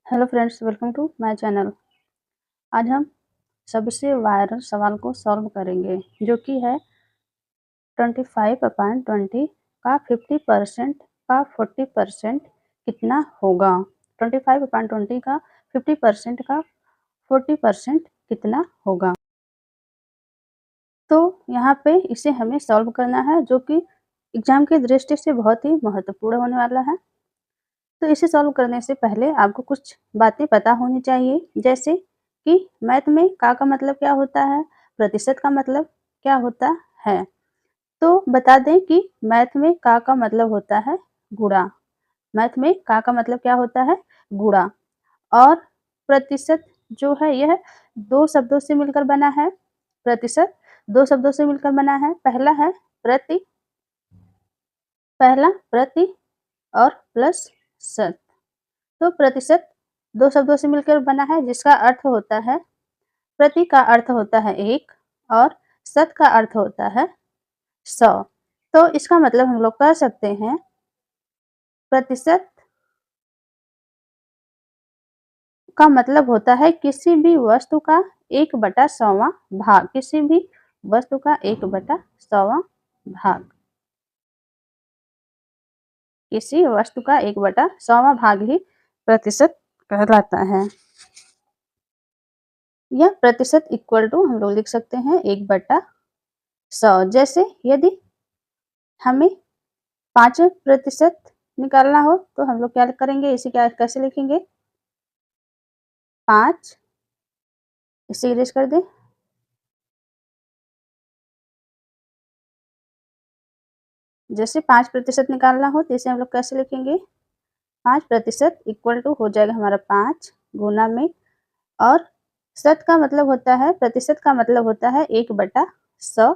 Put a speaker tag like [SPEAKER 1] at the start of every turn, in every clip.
[SPEAKER 1] Hello friends, welcome to my channel. आज हम सबसे वायरल सवाल को सॉल्व करेंगे जो कि है 25/20 का 50% का 40% कितना होगा। 25/20 का 50% का 40% कितना होगा। तो यहाँ पे इसे हमें सॉल्व करना है जो कि एग्जाम की दृष्टि से बहुत ही महत्वपूर्ण होने वाला है। तो इसे सॉल्व करने से पहले आपको कुछ बातें पता होनी चाहिए, जैसे कि मैथ में का मतलब क्या होता है, प्रतिशत का मतलब क्या होता है। तो बता दें कि मैथ में का मतलब होता है गुणा। मैथ में का मतलब क्या होता है, गुणा। और प्रतिशत जो है यह दो शब्दों से मिलकर बना है। प्रतिशत दो शब्दों से मिलकर बना है। पहला है प्रति, पहला प्रति और प्लस शत। तो प्रतिशत दो शब्दों से मिलकर बना है जिसका अर्थ होता है, प्रति का अर्थ होता है एक और शत का अर्थ होता है 100। तो इसका मतलब हम लोग कह सकते हैं प्रतिशत का मतलब होता है किसी भी वस्तु का 1/100वां भाग, किसी भी वस्तु का 1/100वां भाग, किसी वस्तु का 1/100वां भाग ही प्रतिशत कहलाता है। यह प्रतिशत इक्वल टू हम लोग लिख सकते हैं 1/100। जैसे यदि हमें 5% निकालना हो तो हम लोग क्या करेंगे, इसे क्या कैसे लिखेंगे, 5, इसे इरेज कर दें। जैसे 5% निकालना हो तो इसे हम लोग कैसे लिखेंगे, 5% इक्वल टू हो जाएगा हमारा 5 गुना में, और शत का मतलब होता है, प्रतिशत का मतलब होता है 1/100।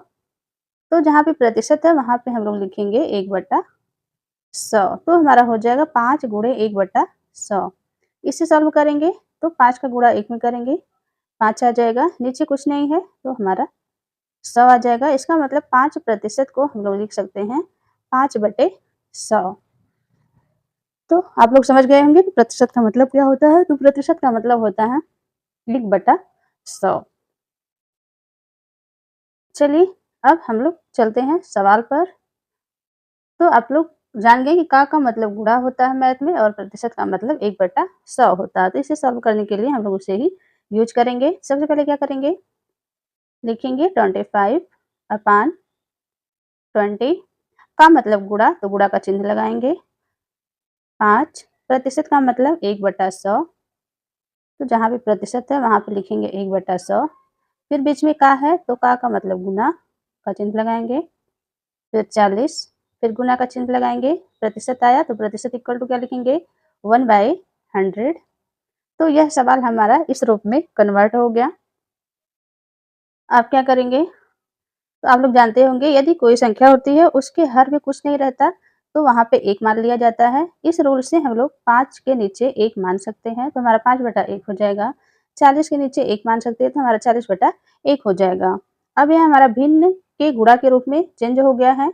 [SPEAKER 1] तो जहाँ पे प्रतिशत है वहाँ पे हम लोग लिखेंगे 1/100। तो हमारा हो जाएगा 5 गुणे 1/100। इसे सॉल्व करेंगे तो 5 का गुणा 1 में करेंगे, 5 आ जाएगा, नीचे कुछ नहीं है तो हमारा 100 आ जाएगा। इसका मतलब 5% को हम लोग लिख सकते हैं 5/100। तो आप लोग समझ गए होंगे कि प्रतिशत का मतलब क्या होता है। तो प्रतिशत का मतलब होता है 1/100। चलिए अब हम लोग चलते हैं सवाल पर। तो आप लोग जान गए कि का मतलब गुणा होता है मैथ में और प्रतिशत का मतलब 1/100 होता है। तो इसे सॉल्व करने के लिए हम लोग उसे ही यूज करेंगे। सबसे पहले क्या करेंगे, लिखेंगे 25/20 का मतलब गुणा, तो गुणा का चिन्ह लगाएंगे। 5 प्रतिशत का मतलब 1/100, तो जहाँ भी प्रतिशत है वहाँ पे लिखेंगे 1/100। फिर बीच में का है तो का मतलब गुना का चिन्ह लगाएंगे। फिर 40, फिर गुना का चिन्ह लगाएंगे। प्रतिशत आया तो प्रतिशत इक्वल टू क्या लिखेंगे, 1/100। तो यह सवाल हमारा इस रूप में कन्वर्ट हो गया। आप क्या करेंगे, तो आप लोग जानते होंगे यदि कोई संख्या होती है उसके हर में कुछ नहीं रहता तो वहाँ पे 1 मान लिया जाता है। इस रूल से हम लोग 5 के नीचे 1 मान सकते हैं तो हमारा 5/1 हो जाएगा। 40 के नीचे 1 मान सकते हैं तो हमारा 40/1 हो जाएगा। अब यह हमारा भिन्न के गुणा के रूप में चेंज हो गया है।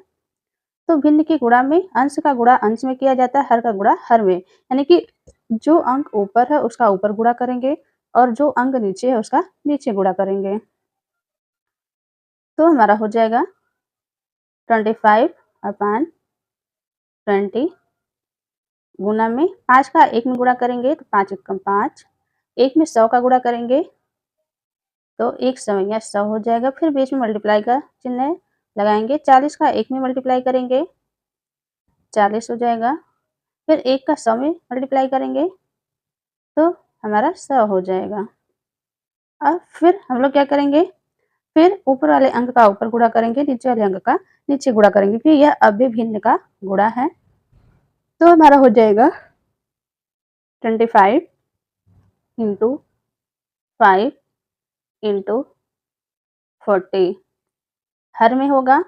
[SPEAKER 1] तो भिन्न के गुणा में अंश का गुणा अंश में किया जाता है, हर का गुणा हर में, यानी कि जो अंक ऊपर है उसका ऊपर गुणा करेंगे और जो अंक नीचे है उसका नीचे गुणा करेंगे। तो हमारा हो जाएगा 25/20 गुना में 5 का 1 में गुणा करेंगे तो 5 एकम 5, 1 में 100 का गुणा करेंगे तो 100 या 100 हो जाएगा। फिर बीच में मल्टीप्लाई का चिन्ह लगाएंगे। 40 का 1 में मल्टीप्लाई करेंगे 40 हो जाएगा। फिर 1 का 100 में मल्टीप्लाई करेंगे तो हमारा 100 हो जाएगा। अब फिर हम लोग क्या करेंगे, फिर ऊपर वाले अंक का ऊपर गुणा करेंगे, नीचे वाले अंक का नीचे गुणा करेंगे, क्योंकि यह अभिभिन्न का गुणा है। तो हमारा हो जाएगा 25 इंटू 5 इंटू 40, हर में होगा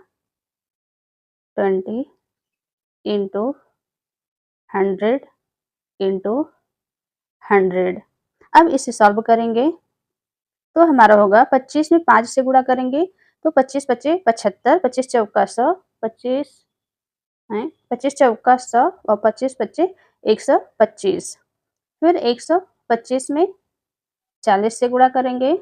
[SPEAKER 1] 20 इंटू 100 इंटू 100। अब इसे सॉल्व करेंगे तो हमारा होगा 25 में 5 से गुणा करेंगे तो 25 पच्चे 75, 25 चौका 100, 25 25 चौका 100 और 25 पच्चे 125। फिर 100 25 में 40 से गुणा करेंगे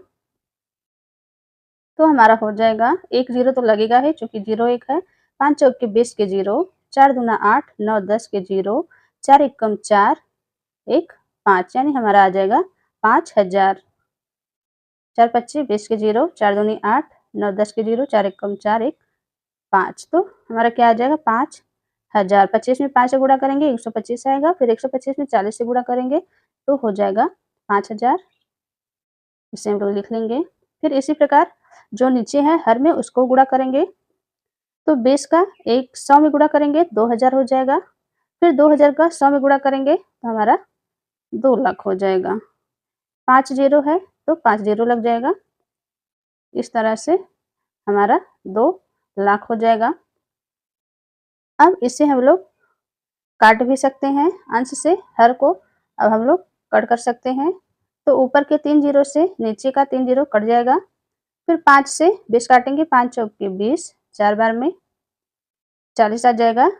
[SPEAKER 1] तो हमारा हो जाएगा, एक जीरो तो लगेगा है क्योंकि जीरो एक है। 5 चौक के 20 के जीरो, 4 दूना 8, 9 10 के जीरो, 4 एकम 4, 1 5, यानी हमारा आ जाएगा 5000। 4 पच्ची 20 के जीरो, 4 दूनी 8, 9 10 के जीरो, 4 एकम 4, 1 5, तो हमारा क्या आ जाएगा 5000। 25 में 5 से गुणा करेंगे 125 आएगा, फिर 125 में 40 से गुणा करेंगे तो हो जाएगा 5000। इसे हम लोग लिख लेंगे। फिर इसी प्रकार जो नीचे है हर में उसको गुणा करेंगे तो 20 का 100 में गुणा करेंगे 2000 हो जाएगा। फिर 2000 का 100 में गुणा करेंगे तो हमारा 2 लाख हो जाएगा। 5 जीरो है तो 5 जीरो लग जाएगा। इस तरह से हमारा 2 लाख हो जाएगा। अब इसे हम लोग काट भी सकते हैं अंश से हर को। अब हम लोग कट कर सकते हैं तो ऊपर के 3 जीरो से नीचे का 3 जीरो कट जाएगा। फिर 5 से 20 काटेंगे, 5 चौक के 20, 4 बार में 40 आ जाएगा।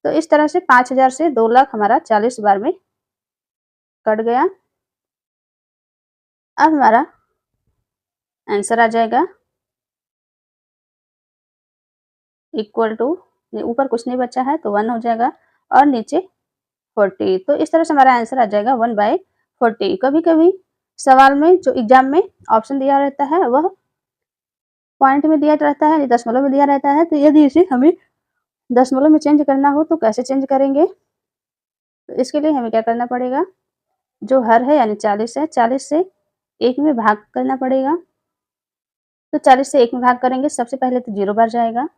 [SPEAKER 1] तो इस तरह से 5000 से 2 लाख हमारा 40 बार में कट गया। अब हमारा आंसर आ जाएगा इक्वल टू, ऊपर कुछ नहीं बचा है तो 1 हो जाएगा और नीचे 40। तो इस तरह से हमारा आंसर आ जाएगा 1/40। कभी कभी सवाल में जो एग्जाम में ऑप्शन दिया रहता है वह पॉइंट में दिया रहता है, दशमलव में दिया रहता है। तो यदि इसे हमें दशमलव में चेंज करना हो तो कैसे चेंज करेंगे? तो इसके लिए हमें क्या करना पड़ेगा, जो हर है यानी 40 है, 40 से 1 में भाग करना पड़ेगा। तो 40 से 1 में भाग करेंगे, सबसे पहले तो 0 बार जाएगा,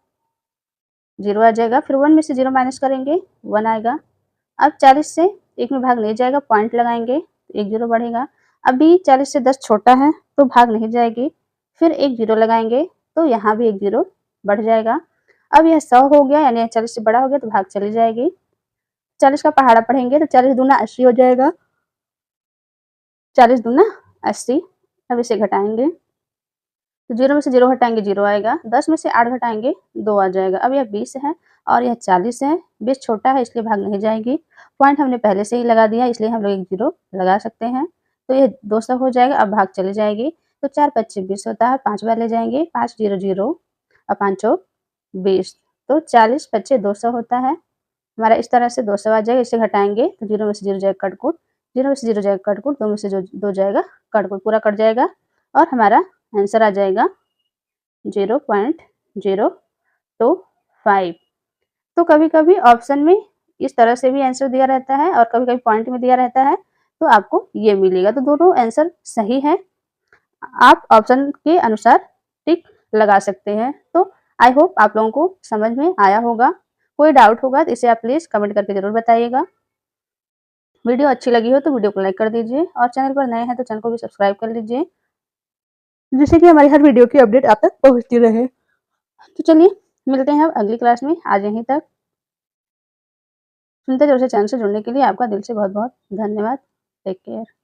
[SPEAKER 1] 0 आ जाएगा। फिर 1 में से 0 माइनस करेंगे, 1 आएगा। अब 40 से 1 में भाग नहीं जाएगा, पॉइंट लगाएंगे तो 1 जीरो बढ़ेगा। अभी 40 से 10 छोटा है तो भाग नहीं जाएगी, फिर 1 जीरो लगाएंगे तो यहाँ भी 1 जीरो बढ़ जाएगा। अब यह 100 हो गया यानी 40 से बड़ा हो गया तो भाग चली जाएगी। 40 का पहाड़ा पढ़ेंगे तो 40 दूना 80 हो जाएगा, 40 दूना 80। अब इसे घटाएंगे तो 0 में से 0 हटाएंगे 0 आएगा, 10 में से 8 घटाएंगे 2 आ जाएगा। अब यह 20 है और यह 40 है, 20 छोटा है इसलिए भाग नहीं जाएगी। पॉइंट हमने पहले से ही लगा दिया इसलिए हम लोग 1 जीरो लगा सकते हैं। तो यह 200 हो जाएगा, अब भाग चली जाएगी। तो 4 25 20 होता है, 5 बार ले जाएंगे, 5 जीरो जीरो और 5 20, तो 40 25 200 होता है हमारा। इस तरह से 200 आ जाएगा, इसे घटाएंगे तो 0 में से 0 जाएगा कटकुट, 0 में से 0 जाएगा कटकुट, 2 में से 2 जाएगा कटकुट, पूरा कट जाएगा और हमारा आंसर आ जाएगा 0.025। तो कभी कभी ऑप्शन में इस तरह से भी आंसर दिया रहता है और कभी कभी पॉइंट में दिया रहता है तो आपको ये मिलेगा। तो दोनों आंसर सही है, आप ऑप्शन के अनुसार टिक लगा सकते हैं। तो आई होप आप लोगों को समझ में आया होगा। कोई डाउट होगा तो इसे आप प्लीज कमेंट करके जरूर बताइएगा। वीडियो अच्छी लगी हो तो वीडियो को लाइक कर दीजिए और चैनल पर नए हैं तो चैनल को भी सब्सक्राइब कर लीजिए, जिससे कि हमारी हर वीडियो की अपडेट आप तक पहुंचती रहे। तो चलिए मिलते हैं अब अगली क्लास में। आज यहीं तक। सुनते जरूर से चैनल से जुड़ने के लिए आपका दिल से बहुत बहुत धन्यवाद। Take care.